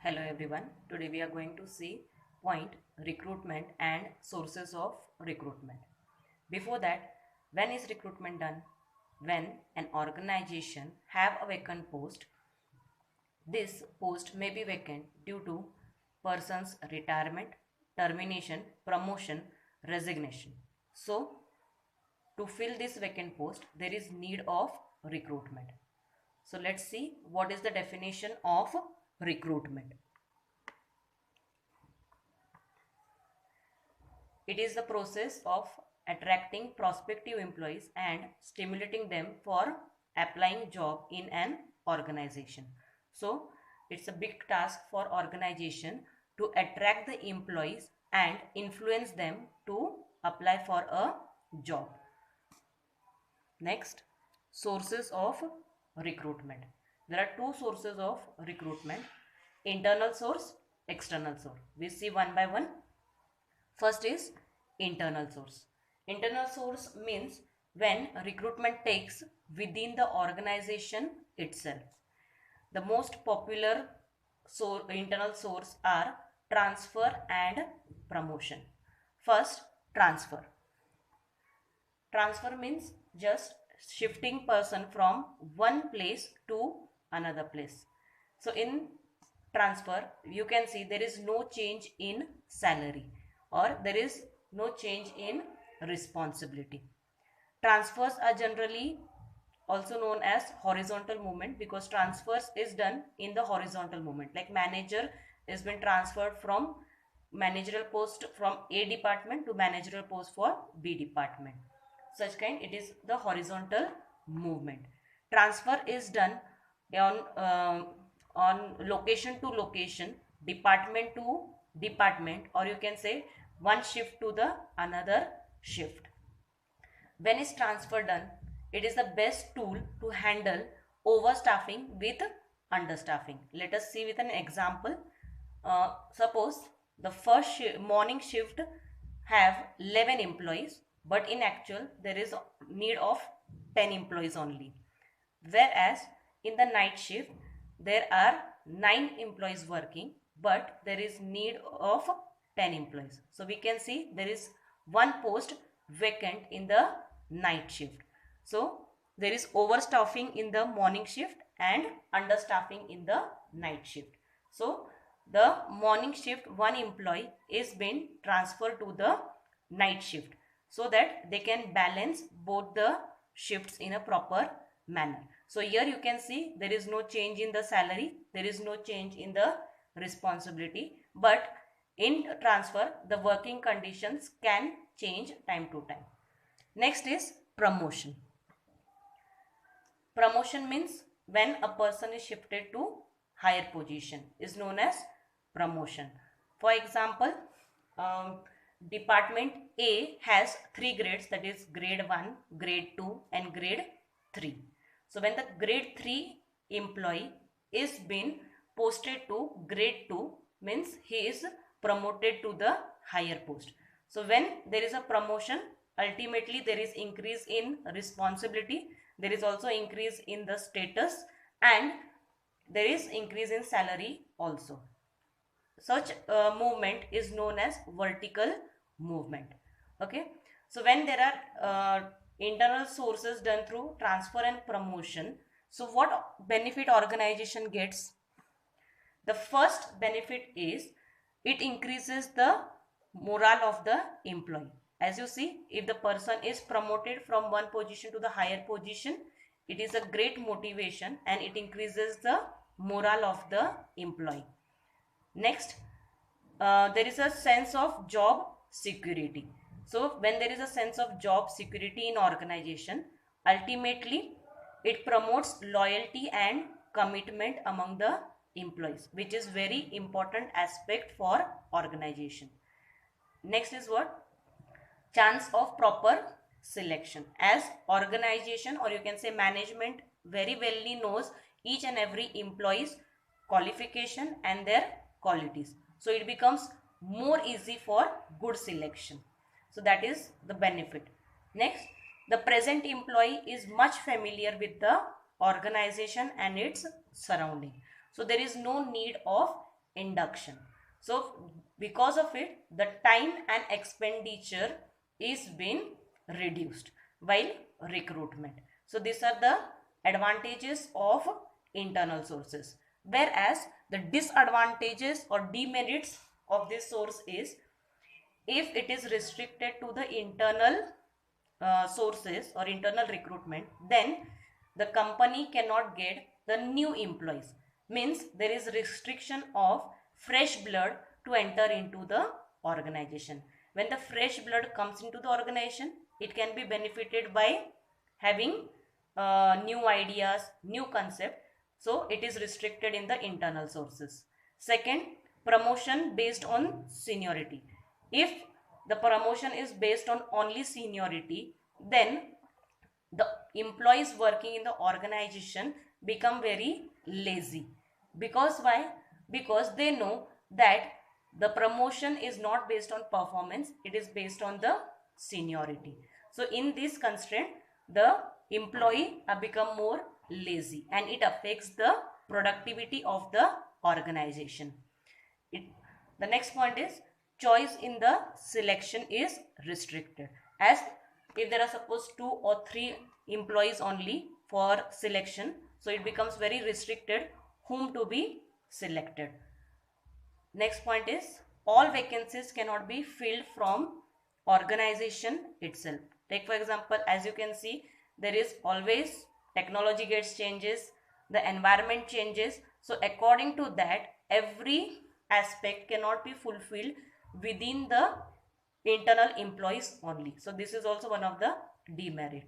Hello everyone. Today we are going to see point recruitment and sources of recruitment. Before that, when is recruitment done? When an organization have a vacant post, this post may be vacant due to person's retirement, termination, promotion, resignation. So, to fill this vacant post, there is need of recruitment. So, let's see what is the definition of recruitment. It is the process of attracting prospective employees and stimulating them for applying job in an organization. So it's a big task for organization to attract the employees and influence them to apply for a job. Next, sources of recruitment. There are two sources of recruitment: internal source, external source. We see one by one. First is internal source. Internal source means when recruitment takes within the organization itself. The most popular internal source are transfer and promotion. First, transfer. Transfer means just shifting person from one place to another place. So in transfer, you can see there is no change in salary or there is no change in responsibility. Transfers are generally also known as horizontal movement because transfers is done in the horizontal movement. Like manager has been transferred from managerial post from A department to managerial post for B department. Such kind, it is the horizontal movement. Transfer is done on location to location, department to department, or you can say one shift to the another shift. When is transfer done? It is the best tool to handle overstaffing with understaffing. Let us see with an example. Suppose the first morning shift have 11 employees, but in actual there is need of 10 employees only. Whereas in the night shift there are 9 employees working, but there is need of 10 employees. So we can see there is one post vacant in the night shift. So there is overstaffing in the morning shift and understaffing in the night shift. So the morning shift one employee is being transferred to the night shift so that they can balance both the shifts in a proper manner. So here you can see there is no change in the salary, there is no change in the responsibility, but in transfer the working conditions can change time to time. Next is promotion. Promotion means when a person is shifted to higher position is known as promotion. For example, department A has 3 grades, that is grade 1, grade 2 and grade 3. So when the grade 3 employee is been posted to grade 2 means he is promoted to the higher post. So when there is a promotion, ultimately there is increase in responsibility, there is also increase in the status and there is increase in salary also. Such movement is known as vertical movement. Okay, so when there are internal sources done through transfer and promotion, so what benefit organization gets? The first benefit is it increases the morale of the employee. As you see, if the person is promoted from one position to the higher position, it is a great motivation and it increases the morale of the employee. Next, there is a sense of job security. So when there is a sense of job security in organization, ultimately it promotes loyalty and commitment among the employees, which is very important aspect for organization. Next is what? Chance of proper selection. As organization or you can say management very well knows each and every employee's qualification and their qualities. So it becomes more easy for good selection. So that is the benefit. Next, the present employee is much familiar with the organization and its surrounding. So there is no need of induction. So because of it, the time and expenditure is been reduced while recruitment. So these are the advantages of internal sources. Whereas the disadvantages or demerits of this source is, if it is restricted to the internal sources or internal recruitment, then the company cannot get the new employees. Means there is restriction of fresh blood to enter into the organization. When the fresh blood comes into the organization, it can be benefited by having new ideas, new concept. So it is restricted in the internal sources. Second, promotion based on seniority. If the promotion is based on only seniority, then the employees working in the organization become very lazy. Because why? Because they know that the promotion is not based on performance, it is based on the seniority. So in this constraint, the employee have become more lazy and it affects the productivity of the organization. The next point is, choice in the selection is restricted. As if there are suppose 2 or 3 employees only for selection, so it becomes very restricted whom to be selected. Next point is, all vacancies cannot be filled from organization itself. Take for example, as you can see, there is always technology gets changes, the environment changes. So according to that, every aspect cannot be fulfilled within the internal employees only. So this is also one of the demerit.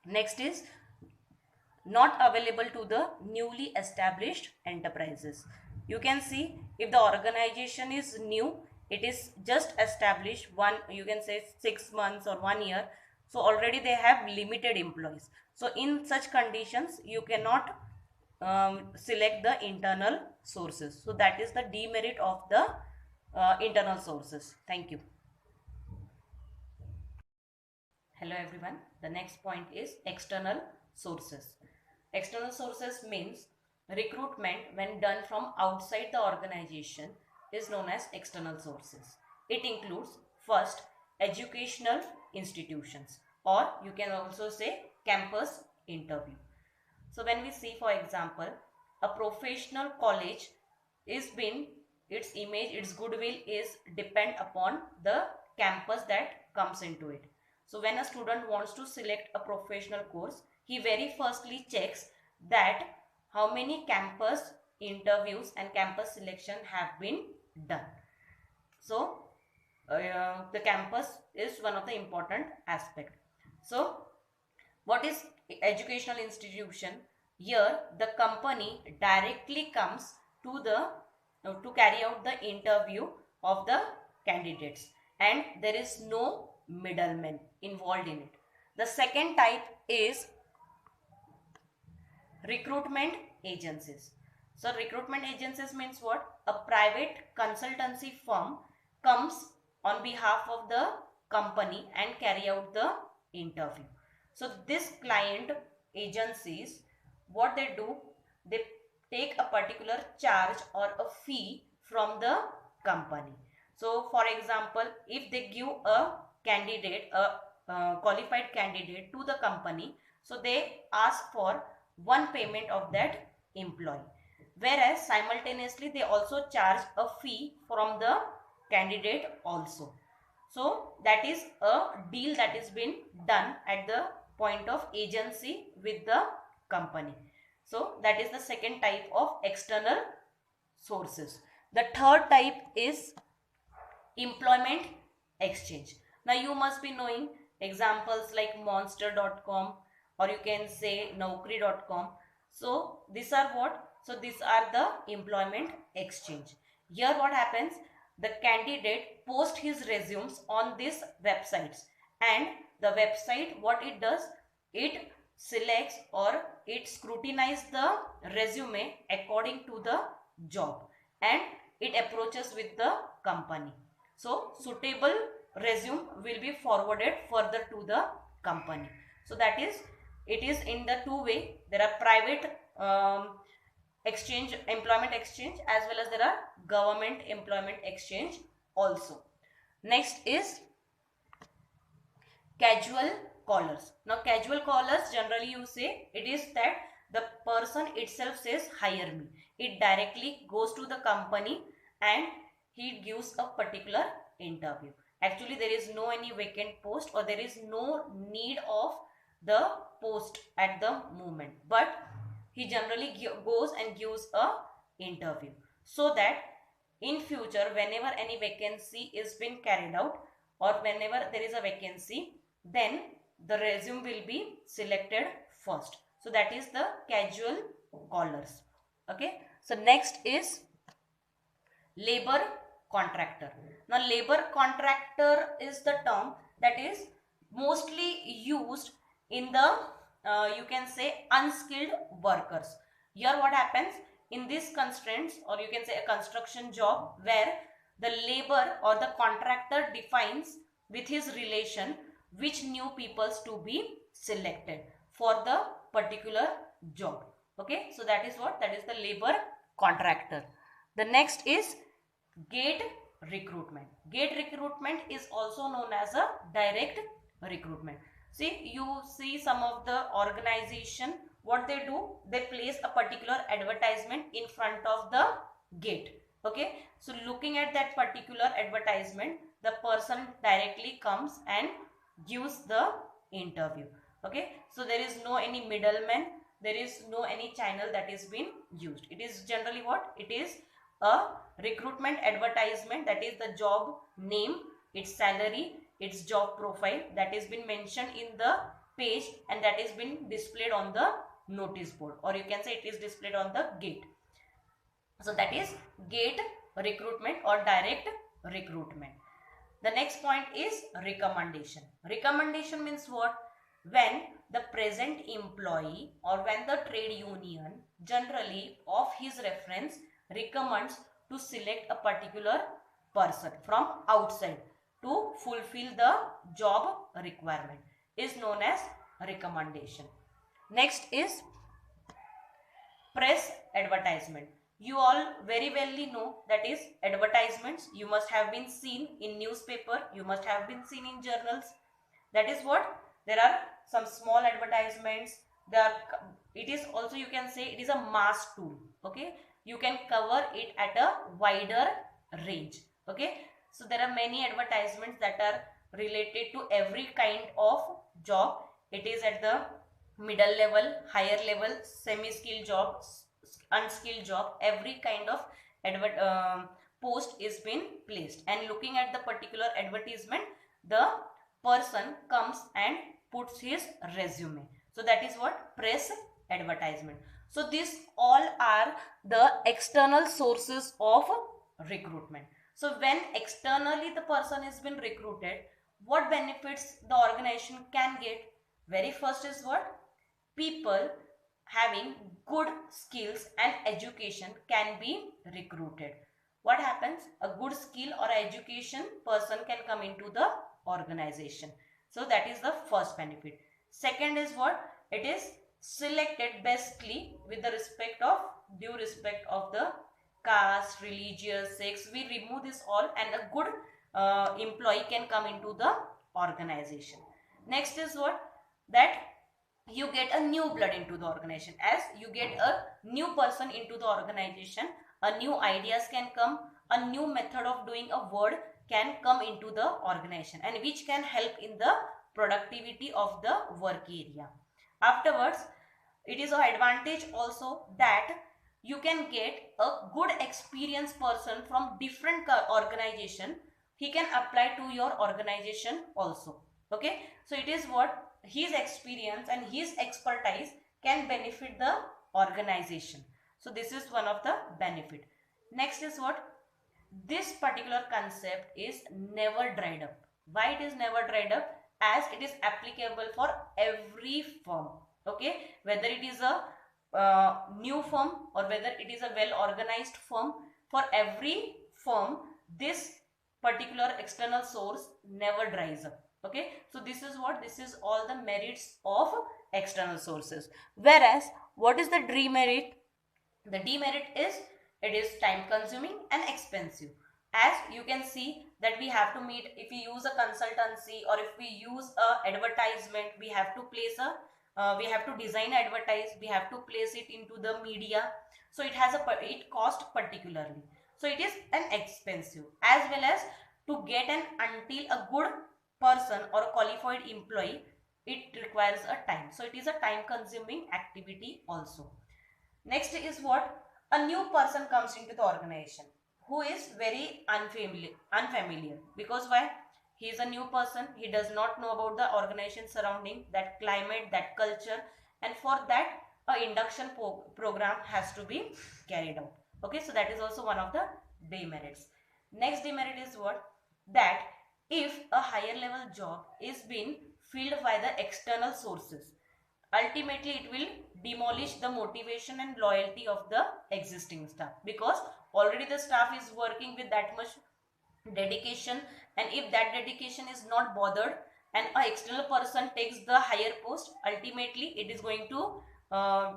Next is, not available to the newly established enterprises. You can see, if the organization is new, it is just established one, you can say 6 months or 1 year, so already they have limited employees. So in such conditions, you cannot select the internal sources. So that is the demerit of the internal sources. Thank you. Hello everyone. The next point is external sources. External sources means recruitment when done from outside the organization is known as external sources. It includes first, educational institutions, or you can also say campus interview. So when we see, for example, a professional college is been, its image, its goodwill is depend upon the campus that comes into it. So when a student wants to select a professional course, he very firstly checks that how many campus interviews and campus selection have been done. So the campus is one of the important aspect. So what is educational institution? Here the company directly comes to the to carry out the interview of the candidates, and there is no middleman involved in it. The second type is recruitment agencies. So recruitment agencies means what? A private consultancy firm comes on behalf of the company and carry out the interview. So this client agencies, what they do, they take a particular charge or a fee from the company. So for example, if they give a candidate, a qualified candidate to the company, so they ask for one payment of that employee, whereas simultaneously they also charge a fee from the candidate also. So that is a deal that is been done at the point of agency with the company. So that is the second type of external sources. The third type is employment exchange. Now you must be knowing examples like monster.com, or you can say naukri.com. So these are what? So these are the employment exchange. Here what happens? The candidate posts his resumes on these websites, and the website, what it does, it selects or it scrutinizes the resume according to the job, and it approaches with the company. So suitable resume will be forwarded further to the company. So that is, it is in the two way. There are private exchange, employment exchange, as well as there are government employment exchange also. Next is casual callers. Now casual callers, generally you say it is that the person itself says hire me. It directly goes to the company and he gives a particular interview. Actually there is no any vacant post, or there is no need of the post at the moment, but he generally goes and gives a interview, so that in future whenever any vacancy is been carried out, or whenever there is a vacancy, then the resume will be selected first. So that is the casual callers. Okay, so next is labor contractor. Now labor contractor is the term that is mostly used in the you can say unskilled workers. Here what happens in these constraints, or you can say a construction job, where the labor or the contractor defines with his relation which new peoples to be selected for the particular job. Okay, so that is what, that is the labor contractor. The next is gate recruitment. Gate recruitment is also known as a direct recruitment. See, you see some of the organization, what they do, they place a particular advertisement in front of the gate. Okay, so looking at that particular advertisement, the person directly comes and gives the interview. Okay, so there is no any middleman, there is no any channel that is being used. It is generally what it is, a recruitment advertisement, that is the job name, its salary, its job profile, that is been mentioned in the page, and that is been displayed on the notice board, or you can say it is displayed on the gate. So that is gate recruitment or direct recruitment. The next point is recommendation. Recommendation means what? When the present employee or when the trade union generally of his reference recommends to select a particular person from outside to fulfill the job requirement, is known as recommendation. Next is press advertisement. You all very well know that is advertisements. You must have been seen in newspaper, you must have been seen in journals. That is what, there are some small advertisements. It is also, you can say it is a mass tool. Okay, you can cover it at a wider range. Okay, so there are many advertisements that are related to every kind of job. It is at the middle level, higher level, semi-skilled job, unskilled job, every kind of post is been placed, and looking at the particular advertisement, the person comes and puts his resume. So that is what press advertisement. So these all are the external sources of recruitment. So when externally the person has been recruited, what benefits the organization can get? Very first is what? People having good skills and education can be recruited. What happens? A good skill or education person can come into the organization. So that is the first benefit. Second is what? It is selected bestly with the respect of, due respect of the caste, religious, sex. We remove this all, and a good employee can come into the organization. Next is what? That you get a new blood into the organization. As you get a new person into the organization, a new ideas can come, a new method of doing a word can come into the organization, and which can help in the productivity of the work area. Afterwards, it is an advantage also that you can get a good experienced person from different organization. He can apply to your organization also. Okay, so it is what his experience and his expertise can benefit the organization. So this is one of the benefit. Next is what? This particular concept is never dried up. Why it is never dried up? As it is applicable for every firm. Okay, whether it is a new firm or whether it is a well organized firm, for every firm this particular external source never dries up. Okay, so this is what, this is all the merits of external sources. Whereas what is the demerit? The demerit is it is time consuming and expensive. As you can see that we have to meet, if we use a consultancy or if we use a advertisement, we have to place a we have to design advertise, we have to place it into the media. So it has a it cost particularly. So it is an expensive, as well as to get an until a good person or a qualified employee, it requires a time. So it is a time consuming activity also. Next is what? A new person comes into the organization who is very unfamiliar. Because why? He is a new person. He does not know about the organization surrounding, that climate, that culture, and for that a induction program has to be carried out. Okay, so that is also one of the demerits. Next demerit is what? That if a higher level job is being filled by the external sources, ultimately it will demolish the motivation and loyalty of the existing staff, because already the staff is working with that much dedication, and if that dedication is not bothered and a external person takes the higher post, ultimately uh,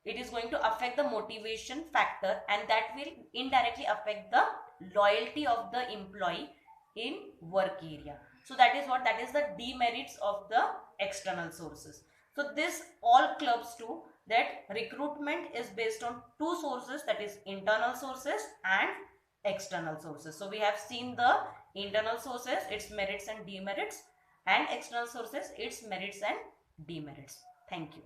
it is going to affect the motivation factor, and that will indirectly affect the loyalty of the employee in work area. So that is what, that is the demerits of the external sources. So this all clubs to that recruitment is based on two sources, that is internal sources and external sources. So we have seen the internal sources, its merits and demerits, and external sources, its merits and demerits. Thank you.